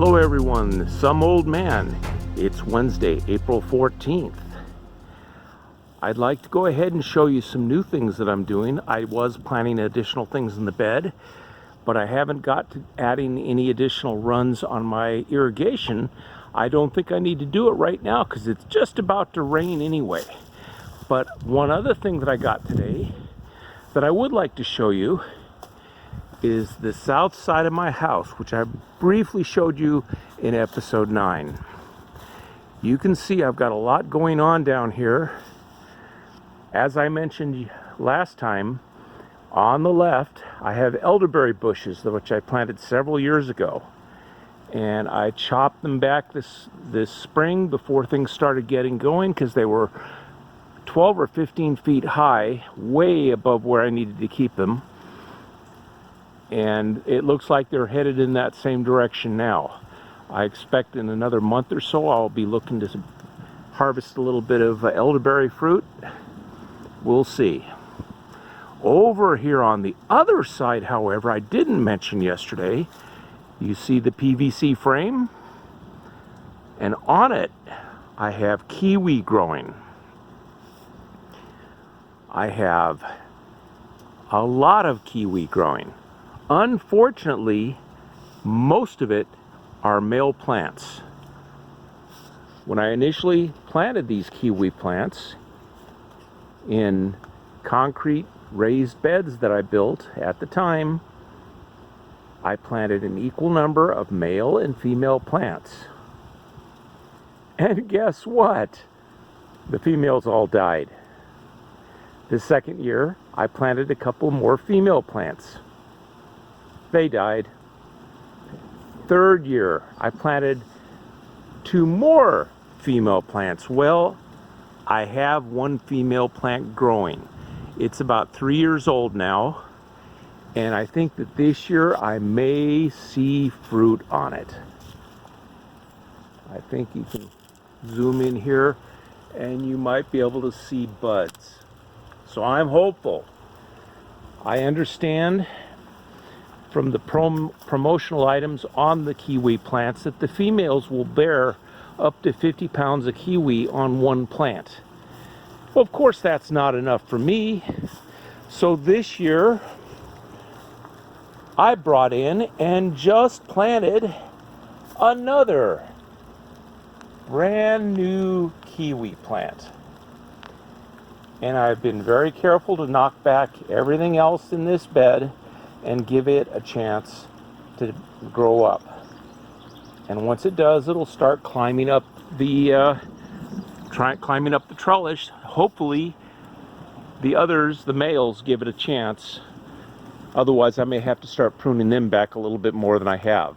Hello everyone, some old man. It's Wednesday, April 14th. I'd like to go ahead and show you some new things that I'm doing. I was planning additional things in the bed, but I haven't got to adding any additional runs on my irrigation. I don't think I need to do it right now because it's just about to rain anyway. But one other thing that I got today that I would like to show you is the south side of my house, which I briefly showed you in episode 9. You can see I've got a lot going on down here. As I mentioned last time, on the left I have elderberry bushes which I planted several years ago, and I chopped them back this spring before things started getting going because they were 12 or 15 feet high, way above where I needed to keep them. And it looks like they're headed in that same direction now. I expect in another month or so I'll be looking to harvest a little bit of elderberry fruit. We'll see. Over here on the other side, however, I didn't mention yesterday, you see the PVC frame, and on it I have kiwi growing. I have a lot of kiwi growing. Unfortunately, most of it are male plants. When I initially planted these kiwi plants in concrete raised beds that I built at the time, I planted an equal number of male and female plants. And guess what? The females all died. The second year, I planted a couple more female plants. They died. Third year, I planted 2 more female plants. Well, I have one female plant growing. It's about 3 years old now, and I think that this year I may see fruit on it. I think you can zoom in here and you might be able to see buds. So I'm hopeful. I understand from the promotional items on the kiwi plants that the females will bear up to 50 pounds of kiwi on one plant. Well, of course that's not enough for me. So this year I brought in and just planted another brand new kiwi plant. And I've been very careful to knock back everything else in this bed and give it a chance to grow up. And once it does, it'll start climbing up the trellis. Hopefully the others, the males, give it a chance. Otherwise I may have to start pruning them back a little bit more than I have.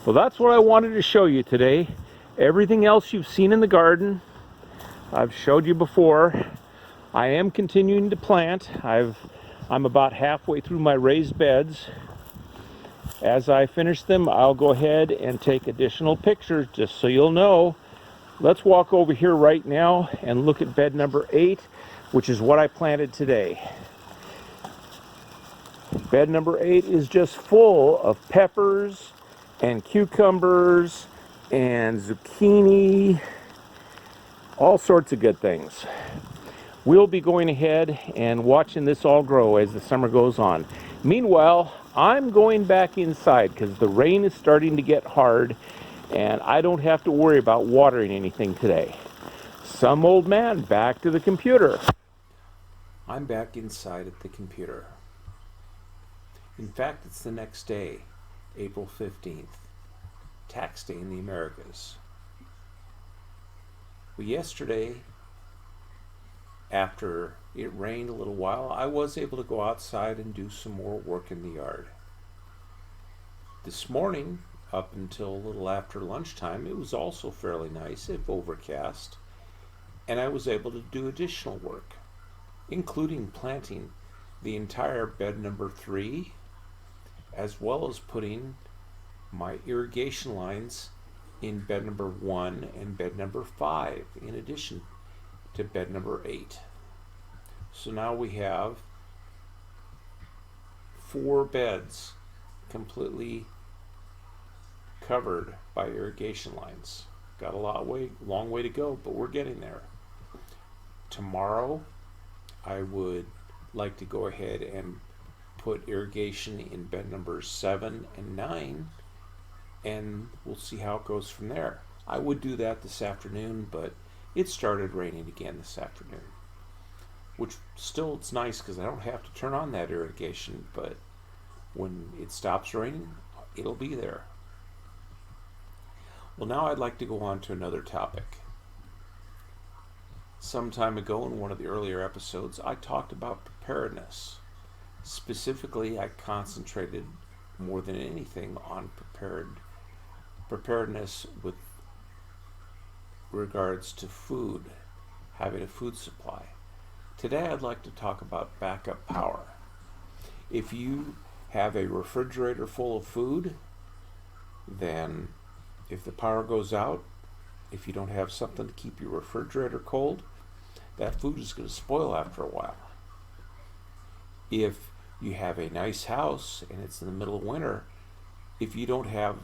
Well, that's what I wanted to show you today. Everything else you've seen in the garden I've showed you before. I am continuing to plant. I'm about halfway through my raised beds. As I finish them, I'll go ahead and take additional pictures just so you'll know. Let's walk over here right now and look at bed number 8, which is what I planted today. Bed number 8 is just full of peppers and cucumbers and zucchini, all sorts of good things. We'll be going ahead and watching this all grow as the summer goes on. Meanwhile, I'm going back inside because the rain is starting to get hard and I don't have to worry about watering anything today. Some old man, back to the computer. I'm back inside at the computer. In fact, it's the next day, April 15th, tax day in the Americas. Well, yesterday, after it rained a little while, I was able to go outside and do some more work in the yard. This morning, up until a little after lunchtime, it was also fairly nice, if overcast, and I was able to do additional work, including planting the entire bed number 3, as well as putting my irrigation lines in bed number 1 and bed number 5, in addition to bed number 8. So now we have 4 beds completely covered by irrigation lines. Got a long way to go, but we're getting there. Tomorrow, I would like to go ahead and put irrigation in bed numbers 7 and 9, and we'll see how it goes from there. I would do that this afternoon, but it started raining again this afternoon, which still it's nice because I don't have to turn on that irrigation, but when it stops raining, it'll be there. Well, now I'd like to go on to another topic. Some time ago in one of the earlier episodes, I talked about preparedness. Specifically, I concentrated more than anything on preparedness with regards to food, having a food supply. Today I'd like to talk about backup power. If you have a refrigerator full of food, then if the power goes out, if you don't have something to keep your refrigerator cold, that food is going to spoil after a while. If you have a nice house and it's in the middle of winter, if you don't have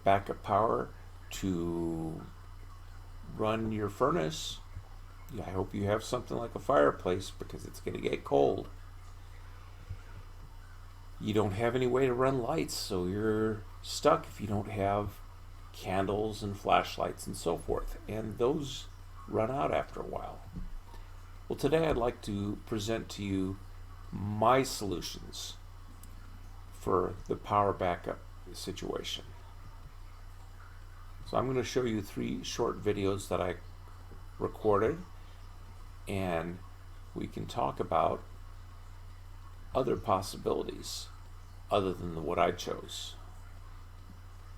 backup power to run your furnace, I hope you have something like a fireplace because it's going to get cold. You don't have any way to run lights, so you're stuck if you don't have candles and flashlights and so forth, and those run out after a while. Well, today I'd like to present to you my solutions for the power backup situation. So I'm going to show you 3 short videos that I recorded, and we can talk about other possibilities other than what I chose.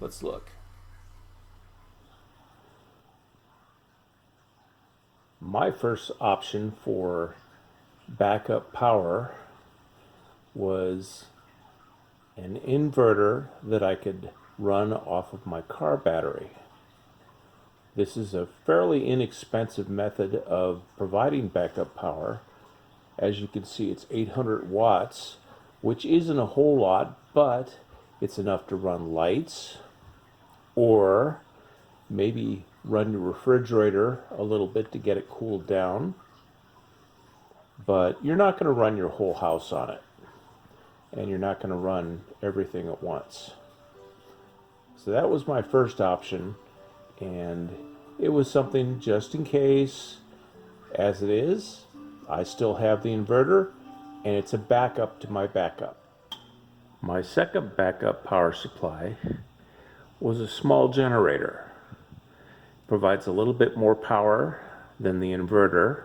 Let's look. My first option for backup power was an inverter that I could run off of my car battery. This is a fairly inexpensive method of providing backup power. As you can see, it's 800 watts, which isn't a whole lot, but it's enough to run lights or maybe run your refrigerator a little bit to get it cooled down. But you're not going to run your whole house on it, and you're not going to run everything at once. So that was my first option, and it was something just in case. As it is, I still have the inverter, and it's a backup to my backup. My second backup power supply was a small generator. Provides a little bit more power than the inverter,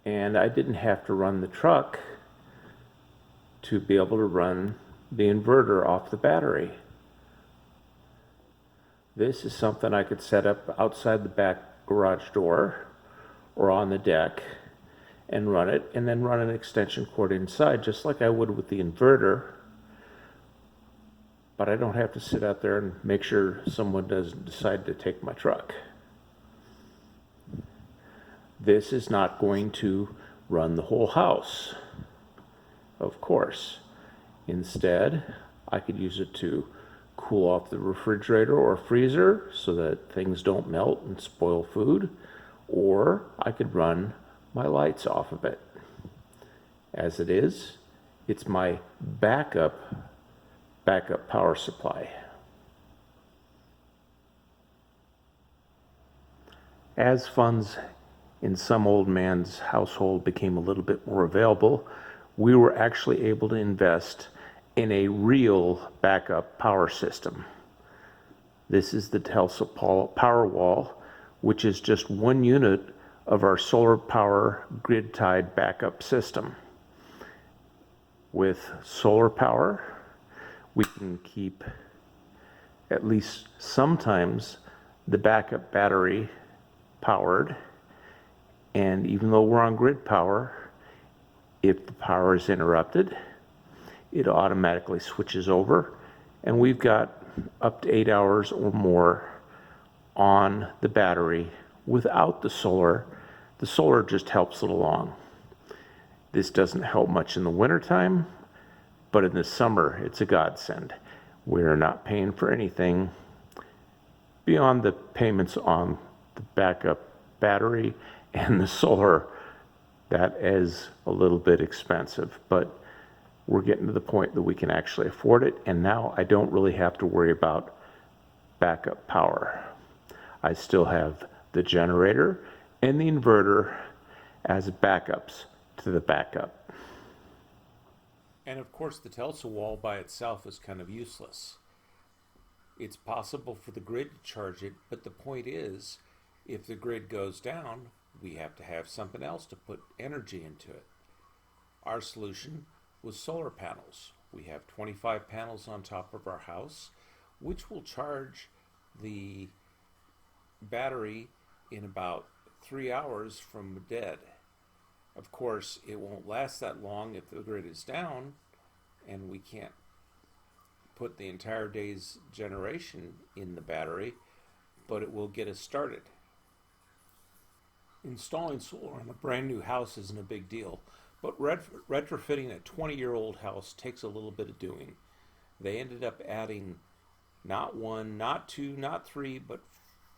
and I didn't have to run the truck to be able to run the inverter off the battery. This is something I could set up outside the back garage door or on the deck and run it, and then run an extension cord inside just like I would with the inverter. But I don't have to sit out there and make sure someone doesn't decide to take my truck. This is not going to run the whole house, of course. Instead, I could use it to cool off the refrigerator or freezer so that things don't melt and spoil food, or I could run my lights off of it. As it is, it's my backup power supply. As funds in some old man's household became a little bit more available, we were actually able to invest in a real backup power system. This is the Telsa Powerwall, which is just one unit of our solar power grid-tied backup system. With solar power, we can keep at least sometimes the backup battery powered, and even though we're on grid power, if the power is interrupted, it automatically switches over, and we've got up to 8 hours or more on the battery without the solar. The solar just helps it along. This doesn't help much in the wintertime, but in the summer it's a godsend. We're not paying for anything beyond the payments on the backup battery and the solar. That is a little bit expensive, but we're getting to the point that we can actually afford it, and now I don't really have to worry about backup power. I still have the generator and the inverter as backups to the backup. And of course, the Telsa wall by itself is kind of useless. It's possible for the grid to charge it, but the point is, if the grid goes down, we have to have something else to put energy into it. Our solution was solar panels. We have 25 panels on top of our house, which will charge the battery in about 3 hours from dead. Of course, it won't last that long if the grid is down and we can't put the entire day's generation in the battery, but it will get us started. Installing solar on a brand new house isn't a big deal, but retrofitting a 20-year-old house takes a little bit of doing. They ended up adding not one, not two, not three, but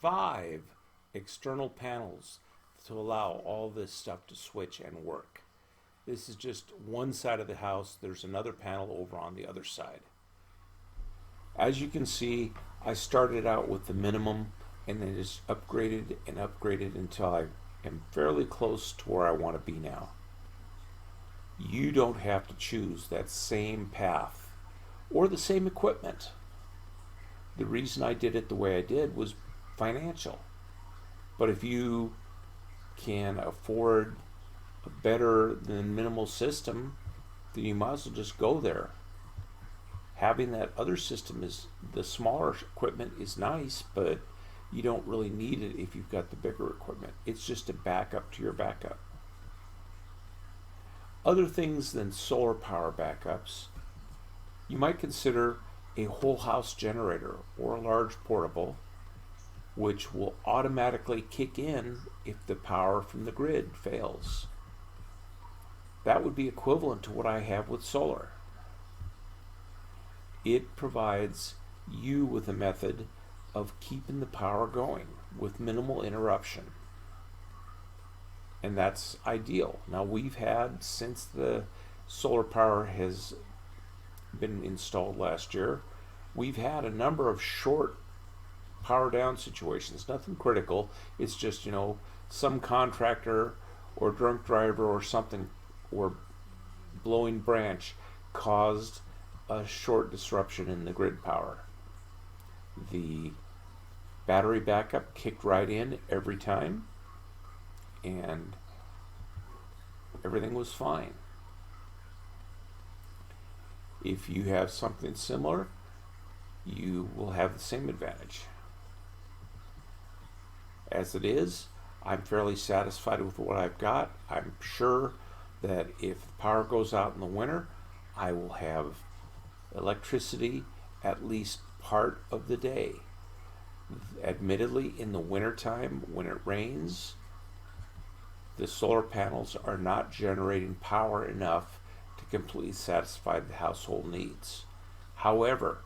5 external panels to allow all this stuff to switch and work. This is just one side of the house. There's another panel over on the other side. As you can see, I started out with the minimum and then just upgraded and upgraded until I am fairly close to where I want to be now. You don't have to choose that same path or the same equipment. The reason I did it the way I did was financial. But if you can afford a better than minimal system, then you might as well just go there. Having that other system, is the smaller equipment, is nice, but you don't really need it if you've got the bigger equipment. It's just a backup to your backup. Other things than solar power backups, you might consider a whole house generator or a large portable, which will automatically kick in if the power from the grid fails. That would be equivalent to what I have with solar. It provides you with a method of keeping the power going with minimal interruption. And that's ideal. Now, we've had, since the solar power has been installed last year, we've had a number of short power down situations. Nothing critical. It's just, some contractor or drunk driver or something, or blowing branch caused a short disruption in the grid power. The battery backup kicked right in every time, and everything was fine. If you have something similar, you will have the same advantage. As it is, I'm fairly satisfied with what I've got. I'm sure that if the power goes out in the winter, I will have electricity at least part of the day. Admittedly, in the wintertime, when it rains, the solar panels are not generating power enough to completely satisfy the household needs. However,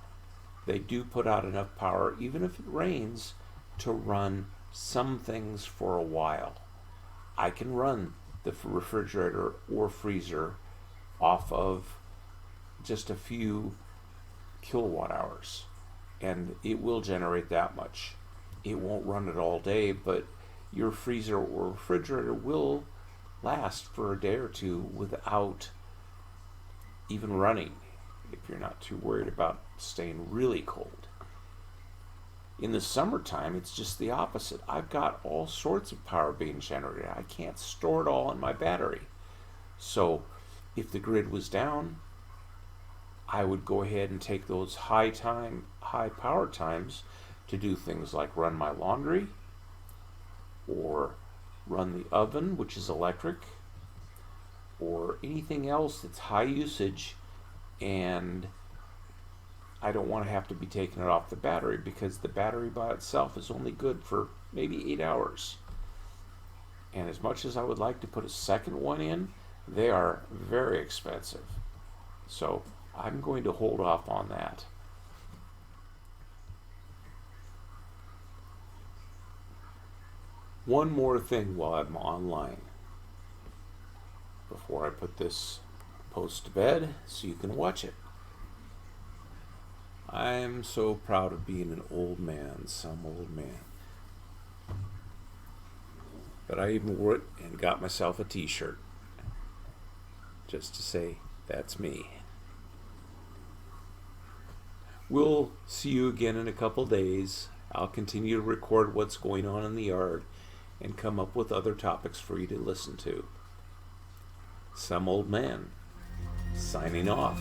they do put out enough power, even if it rains, to run some things for a while. I can run the refrigerator or freezer off of just a few kilowatt hours, and it will generate that much. It won't run it all day, but your freezer or refrigerator will last for a day or two without even running, if you're not too worried about staying really cold. In the summertime, it's just the opposite. I've got all sorts of power being generated. I can't store it all in my battery. So if the grid was down, I would go ahead and take those high power times to do things like run my laundry, or run the oven, which is electric, or anything else that's high usage, and I don't want to have to be taking it off the battery, because the battery by itself is only good for maybe 8 hours. And as much as I would like to put a second one in, they are very expensive. So I'm going to hold off on that. One more thing while I'm online, before I put this post to bed so you can watch it. I'm so proud of being an old man, some old man. But I even wore it and got myself a t-shirt. Just to say, that's me. We'll see you again in a couple days. I'll continue to record what's going on in the yard and come up with other topics for you to listen to. Some old man, signing off.